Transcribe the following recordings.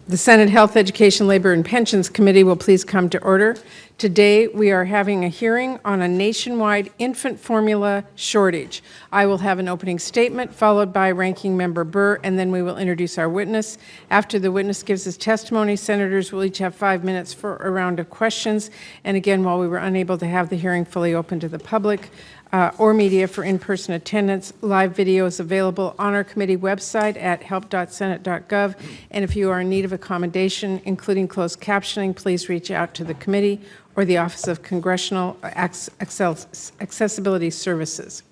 The Senate Health, Education, Labor, and Pensions Committee will please come to order. Today, we are having a hearing on a nationwide infant formula shortage. I will have an opening statement followed by Ranking Member Burr, and then we will introduce our witness. After the witness gives his testimony, senators will each have 5 minutes for a round of questions. And again, while we were unable to have the hearing fully open to the public, or media for in-person attendance, live video is available on our committee website at help.senate.gov. And if you are in need of accommodation, including closed captioning, please reach out to the committee or the Office of Congressional Accessibility Services.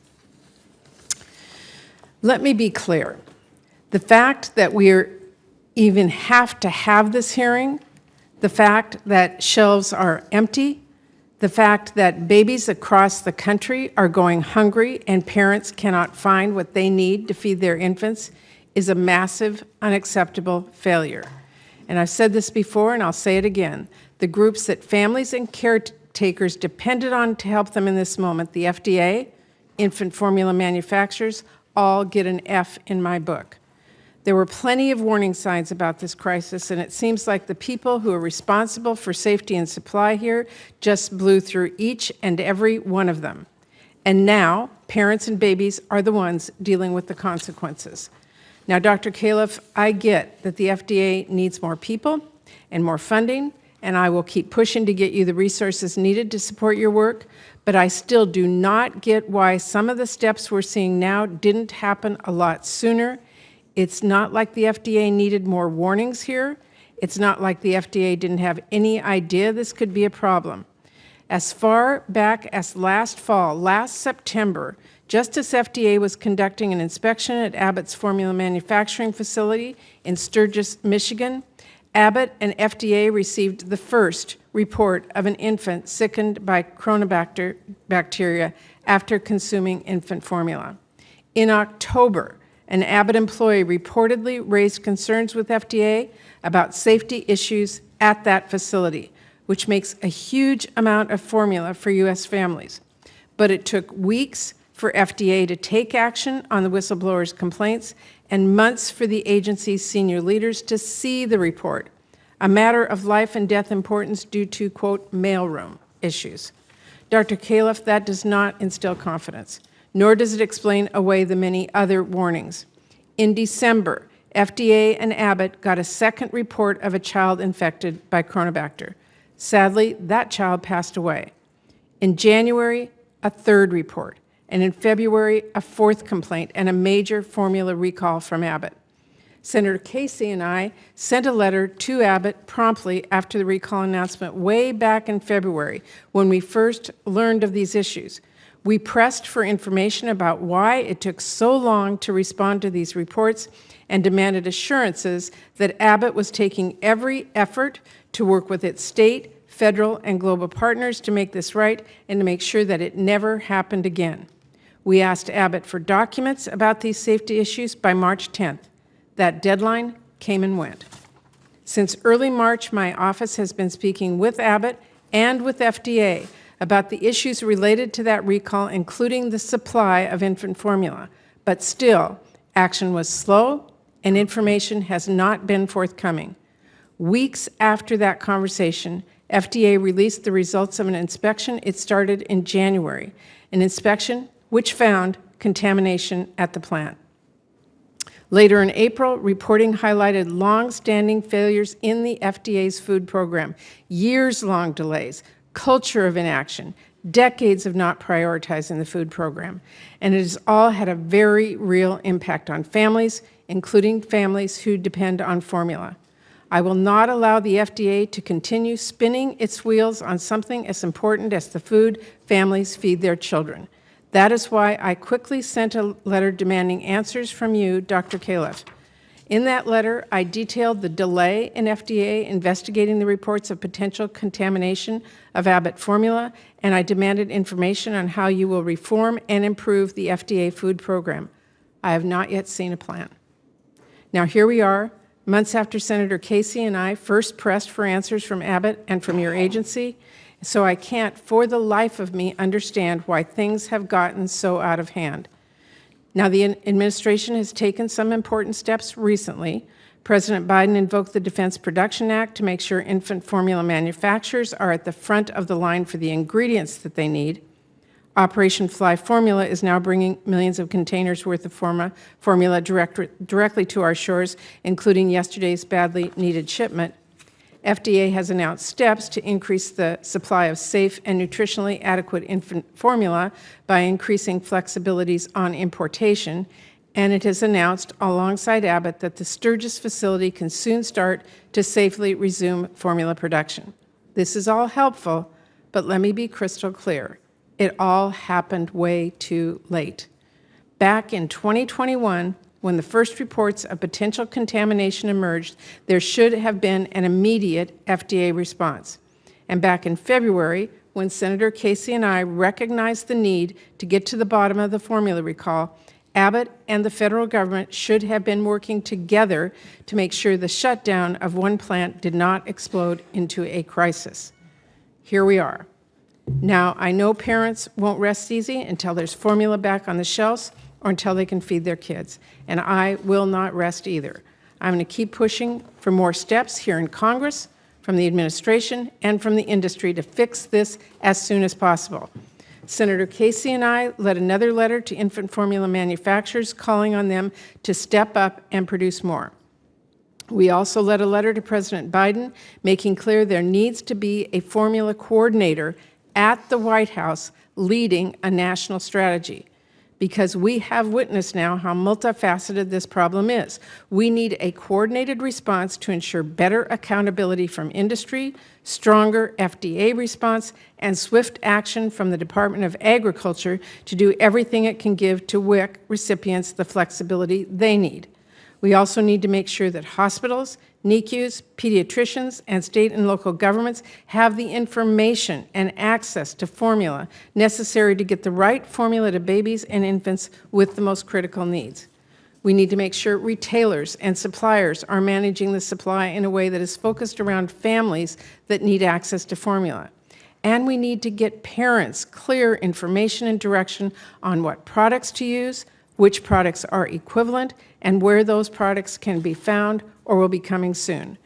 Let me be clear. The fact that we even have to have this hearing, the fact that shelves are empty, the fact that babies across the country are going hungry and parents cannot find what they need to feed their infants is a massive, unacceptable failure. And I've said this before and I'll say it again. The groups that families and caretakers depended on to help them in this moment, the FDA, infant formula manufacturers, all get an F in my book. There were plenty of warning signs about this crisis, and it seems like the people who are responsible for safety and supply here just blew through each and every one of them. And now, parents and babies are the ones dealing with the consequences. Now, Dr. Califf, I get that the FDA needs more people and more funding, and I will keep pushing to get you the resources needed to support your work, but I still do not get why some of the steps we're seeing now didn't happen a lot sooner. It's not like the FDA needed more warnings here. It's not like the FDA didn't have any idea this could be a problem. As far back as last fall, last September, just as FDA was conducting an inspection at Abbott's formula manufacturing facility in Sturgis, Michigan, Abbott and FDA received the first report of an infant sickened by Cronobacter bacteria after consuming infant formula. In October, an Abbott employee reportedly raised concerns with FDA about safety issues at that facility, which makes a huge amount of formula for U.S. families. But it took weeks for FDA to take action on the whistleblower's complaints and months for the agency's senior leaders to see the report, a matter of life and death importance due to, quote, mailroom issues. Dr. Califf, that does not instill confidence, nor does it explain away the many other warnings. In December, FDA and Abbott got a second report of a child infected by Cronobacter. Sadly, that child passed away. In January, a third report, and in February, a fourth complaint and a major formula recall from Abbott. Senator Casey and I sent a letter to Abbott promptly after the recall announcement way back in February when we first learned of these issues. We pressed for information about why it took so long to respond to these reports and demanded assurances that Abbott was taking every effort to work with its state, federal, and global partners to make this right and to make sure that it never happened again. We asked Abbott for documents about these safety issues by March 10th. That deadline came and went. Since early March, my office has been speaking with Abbott and with FDA about the issues related to that recall, including the supply of infant formula. But still, action was slow and information has not been forthcoming. Weeks after that conversation, FDA released the results of an inspection it started in January, an inspection which found contamination at the plant. Later in April, reporting highlighted long-standing failures in the FDA's food program, years-long delays, culture of inaction, decades of not prioritizing the food program. And it has all had a very real impact on families, including families who depend on formula. I will not allow the FDA to continue spinning its wheels on something as important as the food families feed their children. That is why I quickly sent a letter demanding answers from you, Dr. Califf. In that letter, I detailed the delay in FDA investigating the reports of potential contamination of Abbott formula, and I demanded information on how you will reform and improve the FDA food program. I have not yet seen a plan. Now here we are, months after Senator Casey and I first pressed for answers from Abbott and from your agency, so I can't for the life of me understand why things have gotten so out of hand. Now, the administration has taken some important steps recently. President Biden invoked the Defense Production Act to make sure infant formula manufacturers are at the front of the line for the ingredients that they need. Operation Fly Formula is now bringing millions of containers worth of formula directly to our shores, including yesterday's badly needed shipment. FDA has announced steps to increase the supply of safe and nutritionally adequate infant formula by increasing flexibilities on importation, and it has announced alongside Abbott that the Sturgis facility can soon start to safely resume formula production. This is all helpful, but let me be crystal clear. It all happened way too late. Back in 2021, when the first reports of potential contamination emerged, there should have been an immediate FDA response. And back in February, when Senator Casey and I recognized the need to get to the bottom of the formula recall, Abbott and the federal government should have been working together to make sure the shutdown of one plant did not explode into a crisis. Here we are. Now, I know parents won't rest easy until there's formula back on the shelves or until they can feed their kids, and I will not rest either. I'm going to keep pushing for more steps here in Congress, from the administration, and from the industry to fix this as soon as possible. Senator Casey and I led another letter to infant formula manufacturers calling on them to step up and produce more. We also led a letter to President Biden making clear there needs to be a formula coordinator at the White House leading a national strategy, because we have witnessed now how multifaceted this problem is. We need a coordinated response to ensure better accountability from industry, stronger FDA response, and swift action from the Department of Agriculture to do everything it can give to WIC recipients the flexibility they need. We also need to make sure that hospitals, NICUs, pediatricians, and state and local governments have the information and access to formula necessary to get the right formula to babies and infants with the most critical needs. We need to make sure retailers and suppliers are managing the supply in a way that is focused around families that need access to formula. And we need to get parents clear information and direction on what products to use, which products are equivalent, and where those products can be found or will be coming soon.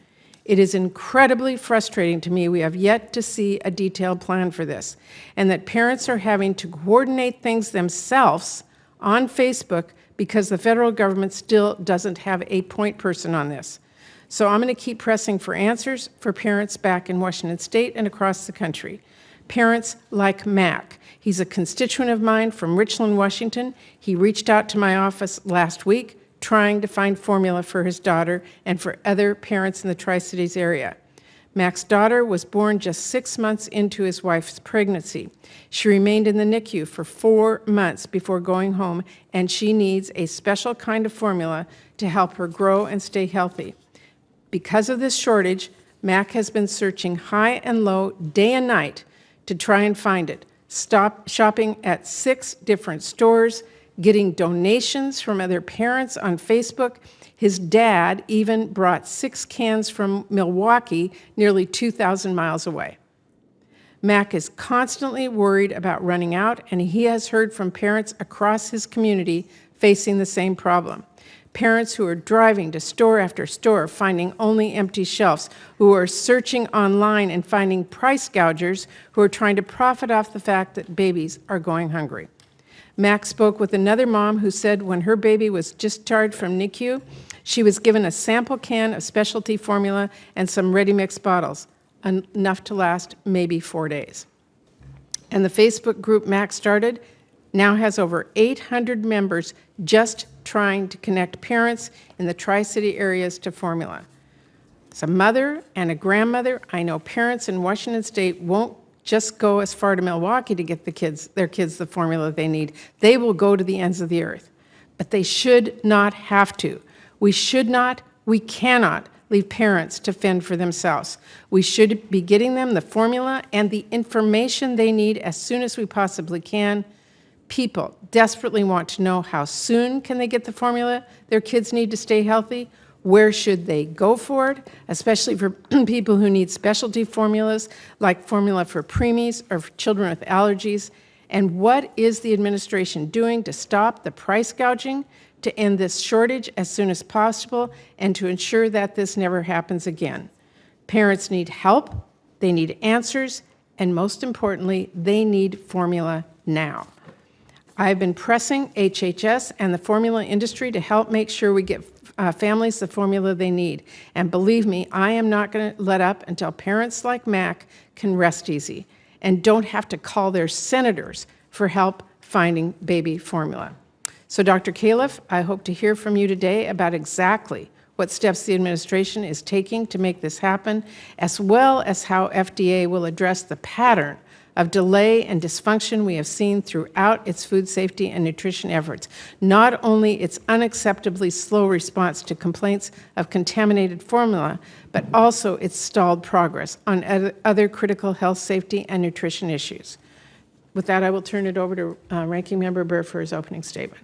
It is incredibly frustrating to me we have yet to see a detailed plan for this, and that parents are having to coordinate things themselves on Facebook because the federal government still doesn't have a point person on this. So I'm going to keep pressing for answers for parents back in Washington State and across the country. Parents like Mac. He's a constituent of mine from Richland, Washington. He reached out to my office last week trying to find formula for his daughter and for other parents in the Tri-Cities area. Mac's daughter was born just 6 months into his wife's pregnancy. She remained in the NICU for 4 months before going home, and she needs a special kind of formula to help her grow and stay healthy. Because of this shortage, Mac has been searching high and low, day and night, to try and find it. Shopping at 6 different stores, getting donations from other parents on Facebook. His dad even brought 6 cans from Milwaukee, nearly 2,000 miles away. Mac is constantly worried about running out, and he has heard from parents across his community facing the same problem. Parents who are driving to store after store, finding only empty shelves, who are searching online and finding price gougers who are trying to profit off the fact that babies are going hungry. Mac spoke with another mom who said when her baby was discharged from NICU, she was given a sample can of specialty formula and some ready-mix bottles, enough to last maybe 4 days. And the Facebook group Mac started now has over 800 members just trying to connect parents in the Tri-City areas to formula. As a mother and a grandmother, I know parents in Washington State won't just go as far to Milwaukee to get their kids the formula they need. They will go to the ends of the earth. But they should not have to. We cannot leave parents to fend for themselves. We should be getting them the formula and the information they need as soon as we possibly can. People desperately want to know how soon can they get the formula their kids need to stay healthy. Where should they go for it, especially for people who need specialty formulas like formula for preemies or for children with allergies? And what is the administration doing to stop the price gouging, to end this shortage as soon as possible and to ensure that this never happens again. Parents need help, they need answers, and most importantly, they need formula now. I've been pressing HHS and the formula industry to help make sure we get families the formula they need. And believe me, I am not going to let up until parents like Mac can rest easy and don't have to call their senators for help finding baby formula. So Dr. Califf, I hope to hear from you today about exactly what steps the administration is taking to make this happen, as well as how FDA will address the pattern of delay and dysfunction we have seen throughout its food safety and nutrition efforts, not only its unacceptably slow response to complaints of contaminated formula, but also its stalled progress on other critical health, safety, and nutrition issues. With that, I will turn it over to Ranking Member Burr for his opening statement.